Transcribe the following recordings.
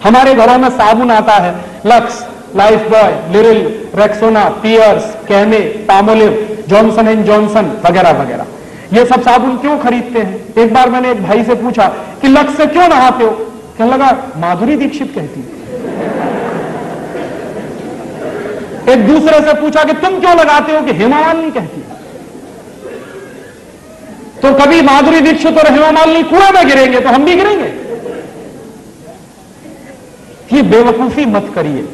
हमारे घरों में साबुन आता है, Lux, Lifebuoy, Liril, Rexona, Pears, Camay, Palmolive, Johnson and Johnson वगैरह वगैरह। ये सब साबुन क्यों खरीदते हैं? एक बार मैंने एक भाई से पूछा कि लक्स से क्यों नहाते हो? कहने लगा माधुरी दीक्षित कहती है। एक दूसरे से पूछा कि तुम क्यों लगाते हो? कि हेमा मालिनी कहती है। तो कभी माधुरी दीक्षित और हेमा मालिनी कुएं में गिरेंगे तो हम भी गिरेंगे। ये बेवकूफी मत करिए।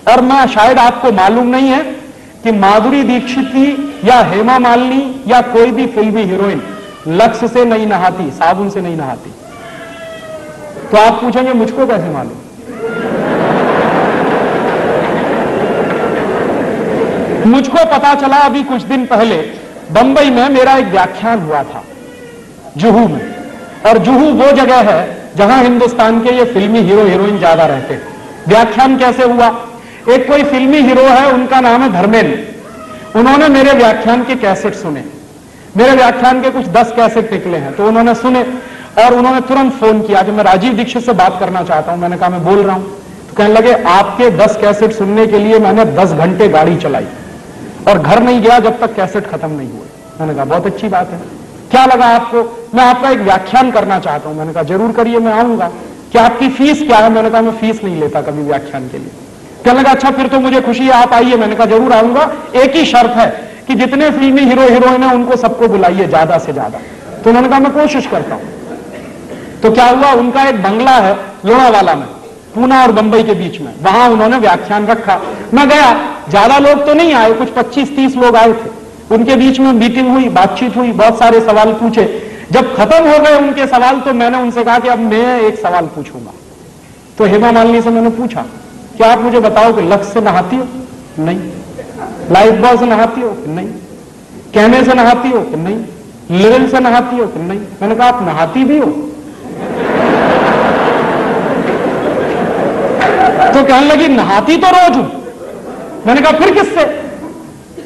और मैं, शायद आपको मालूम नहीं है कि माधुरी दीक्षित ही या हेमा मालिनी या कोई भी फिल्मी हीरोइन लक्स से नहीं नहाती, साबुन से नहीं नहाती। तो आप पूछेंगे मुझको कैसे मालूम? मुझको पता चला अभी कुछ दिन पहले बंबई में मेरा एक व्याख्यान हुआ था जुहू में। और जुहू वो जगह है जहां हिंदुस्तान के ये फिल्मी हीरो हीरोइन ज्यादा रहते हैं। व्याख्यान कैसे हुआ? एक कोई फिल्मी हीरो है, उनका नाम है धर्मेंद्र। उन्होंने मेरे व्याख्यान के कैसेट सुने। मेरे व्याख्यान के कुछ 10 कैसेट निकले हैं, तो उन्होंने सुने और उन्होंने तुरंत फोन किया कि मैं राजीव दीक्षित से बात करना चाहता हूं। मैंने कहा मैं बोल रहा हूं। तो कहने लगे आपके 10 कैसेट सुनने के लिए मैंने 10 घंटे गाड़ी चलाई और घर नहीं गया जब तक कैसेट खत्म नहीं हुए। मैंने कहा बहुत अच्छी बात है, क्या लगा आपको? मैं आपका एक व्याख्यान करना चाहता हूं। मैंने कहा जरूर करिए, मैं आऊंगा। क्या आपकी फीस क्या है? मैंने कहा मैं फीस नहीं लेता कभी व्याख्यान के लिए। कहने लगा अच्छा फिर तो मुझे खुशी है, आप आइए। मैंने कहा जरूर आऊंगा, एक ही शर्त है कि जितने फिल्मी हीरो हीरोइन है उनको सबको बुलाइए ज्यादा से ज्यादा। तो उन्होंने कहा मैं कोशिश करता हूं। तो क्या हुआ, उनका एक बंगला है लोनावाला में, पूना और बंबई के बीच में, वहां उन्होंने व्याख्यान रखा। मैं गया, ज्यादा लोग तो नहीं आए, कुछ 25-30 लोग आए थे। उनके बीच में मीटिंग हुई, बातचीत हुई, बहुत सारे सवाल पूछे। जब खत्म हो गए उनके सवाल तो मैंने उनसे कहा कि अब मैं एक सवाल पूछूंगा। तो हेमा मालिनी से मैंने पूछा कि आप मुझे बताओ कि लक्स से नहाती हो? नहीं। लाइफ बॉय से नहाती हो? नहीं। कैमे से नहाती हो? नहीं। लिरिल से नहाती हो? नहीं। मैंने कहा आप नहाती भी हो? तो कहने लगी नहाती तो रोज हूं। मैंने कहा फिर किससे?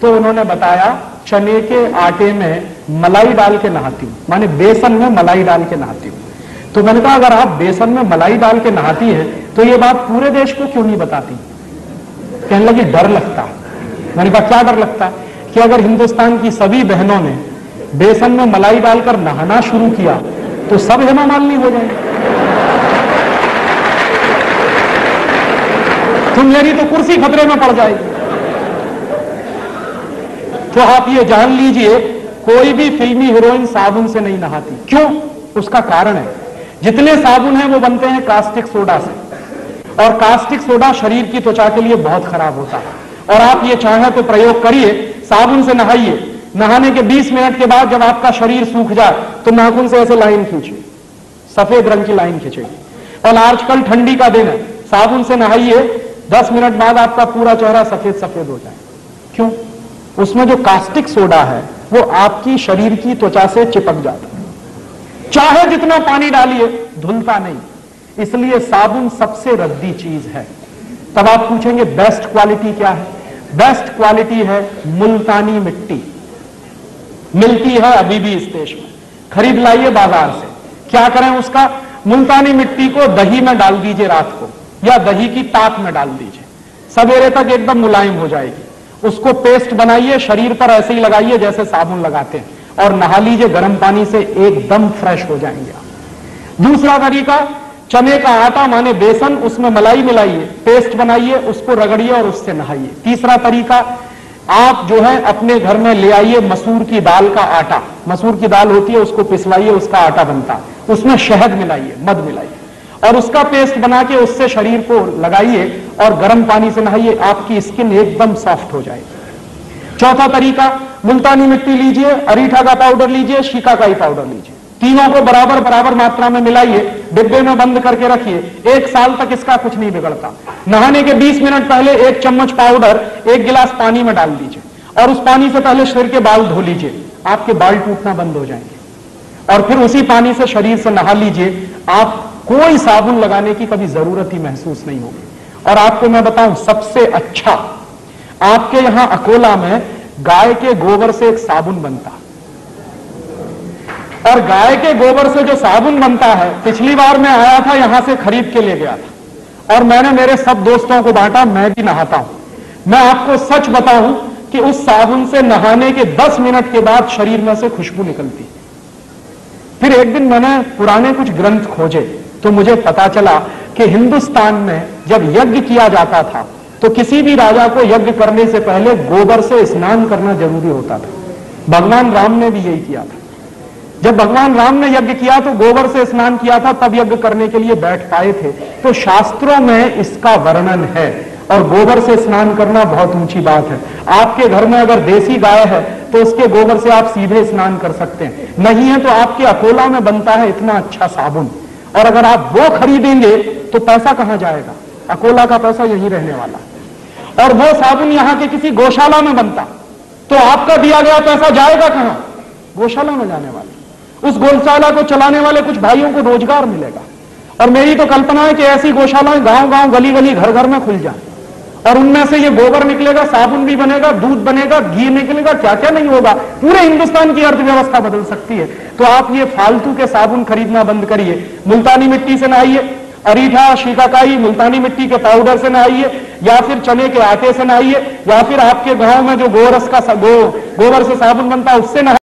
तो उन्होंने बताया चने के आटे में मलाई डाल के नहाती हूं, माने बेसन में मलाई डाल के नहाती हूं। तो मैंने कहा अगर आप बेसन में मलाई डाल के नहाती है तो ये बात पूरे देश को क्यों नहीं बताती? कहने लगी डर लगता। मैंने कहा क्या डर लगता? कि अगर हिंदुस्तान की सभी बहनों ने बेसन में मलाई डालकर नहाना शुरू किया तो सब हेमा मालिनी हो जाएंगे। तो मेरी तो कुर्सी खतरे में पड़ जाएगी। तो आप ये जान लीजिए कोई भी फिल्मी हीरोइन साबुन से नहीं नहाती। क्यों? उसका कारण है, जितने साबुन हैं वो बनते हैं कास्टिक सोडा से, और कास्टिक सोडा शरीर की त्वचा के लिए बहुत खराब होता है। और आप ये चाहें तो प्रयोग करिए, साबुन से नहाइए, नहाने के 20 मिनट के बाद जब आपका शरीर सूख जाए तो नाखून से ऐसे लाइन खींचिए, सफेद रंग की लाइन खींचेगी। और आजकल ठंडी का दिन है, साबुन से नहाइए, 10 मिनट बाद आपका पूरा चेहरा सफेद सफेद हो जाए। क्यों? उसमें जो कास्टिक सोडा है वो आपकी शरीर की त्वचा से चिपक जाता है, चाहे जितना पानी डालिए धुलता नहीं। इसलिए साबुन सबसे रद्दी चीज है। तब आप पूछेंगे बेस्ट क्वालिटी क्या है? बेस्ट क्वालिटी है मुल्तानी मिट्टी। मिलती है अभी भी इस देश में, खरीद लाइए बाजार से। क्या करें उसका? मुल्तानी मिट्टी को दही में डाल दीजिए रात को, या दही की ताक में डाल दीजिए, सवेरे तक एकदम मुलायम हो जाएगी। उसको पेस्ट बनाइए, शरीर पर ऐसे ही लगाइए जैसे साबुन लगाते हैं, और नहा लीजिए गर्म पानी से, एकदम फ्रेश हो जाएंगे आप। दूसरा तरीका, चने का आटा माने बेसन, उसमें मलाई मिलाइए, पेस्ट बनाइए, उसको रगड़िए और उससे नहाइए। तीसरा तरीका, आप जो है अपने घर में ले आइए मसूर की दाल का आटा। मसूर की दाल होती है, उसको पिसवाइए, उसका आटा बनता है, उसमें शहद मिलाइए, मध मिलाइए, और उसका पेस्ट बना के उससे शरीर को लगाइए और गर्म पानी से नहाइए, आपकी स्किन एकदम सॉफ्ट हो जाएगी। चौथा तरीका, मुल्तानी मिट्टी लीजिए, अरीठा का पाउडर लीजिए, शिकाकाई पाउडर लीजिए, तीनों को बराबर बराबर मात्रा में मिलाइए, डिब्बे में बंद करके रखिए। 1 साल तक इसका कुछ नहीं बिगड़ता। नहाने के 20 मिनट पहले 1 चम्मच पाउडर 1 गिलास पानी में डाल दीजिए, और उस पानी से पहले शरीर के बाल धो लीजिए, आपके बाल टूटना बंद हो जाएंगे। और फिर उसी पानी से शरीर से नहा लीजिए, आप कोई साबुन लगाने की कभी जरूरत ही महसूस नहीं होगी। और आपको मैं बताऊं सबसे अच्छा, आपके यहां अकोला में गाय के गोबर से एक साबुन बनता है, और गाय के गोबर से जो साबुन बनता है, पिछली बार मैं आया था यहां से खरीद के ले गया था, और मैंने मेरे सब दोस्तों को बांटा, मैं भी नहाता हूं। मैं आपको सच बताऊं कि उस साबुन से नहाने के 10 मिनट के बाद शरीर में से खुशबू निकलती। फिर एक दिन मैंने पुराने कुछ ग्रंथ खोजे तो मुझे पता चला कि हिंदुस्तान में जब यज्ञ किया जाता था तो किसी भी राजा को यज्ञ करने से पहले गोबर से स्नान करना जरूरी होता था। भगवान राम ने भी यही किया था। जब भगवान राम ने यज्ञ किया तो गोबर से स्नान किया था, तब यज्ञ करने के लिए बैठ पाए थे। तो शास्त्रों में इसका वर्णन है और गोबर से स्नान करना बहुत ऊंची बात है। आपके घर में अगर देसी गाय है तो उसके गोबर से आप सीधे स्नान कर सकते हैं, नहीं है तो आपके अकोला में बनता है इतना अच्छा साबुन, और अगर आप वो खरीदेंगे तो पैसा कहां जाएगा? अकोला का पैसा यही रहने वाला। और वो साबुन यहां के किसी गौशाला में बनता तो आपका दिया गया पैसा जाएगा कहां? गौशाला में जाने वाला। उस गौशाला को चलाने वाले कुछ भाइयों को रोजगार मिलेगा। और मेरी तो कल्पना है कि ऐसी गौशालाएं गांव गांव गली गली घर घर में खुल जाए और उनमें से ये गोबर निकलेगा, साबुन भी बनेगा, दूध बनेगा, घी निकलेगा, क्या क्या नहीं होगा। पूरे हिंदुस्तान की अर्थव्यवस्था बदल सकती है। तो आप ये फालतू के साबुन खरीदना बंद करिए। मुल्तानी मिट्टी से नहाइए, अरीठा, शिकाकाई, मुल्तानी मिट्टी के पाउडर से नहाइए, या फिर चने के आटे से नहाइए, या फिर आपके गांव में जो गोबर से साबुन बनता है उससे नहाइए।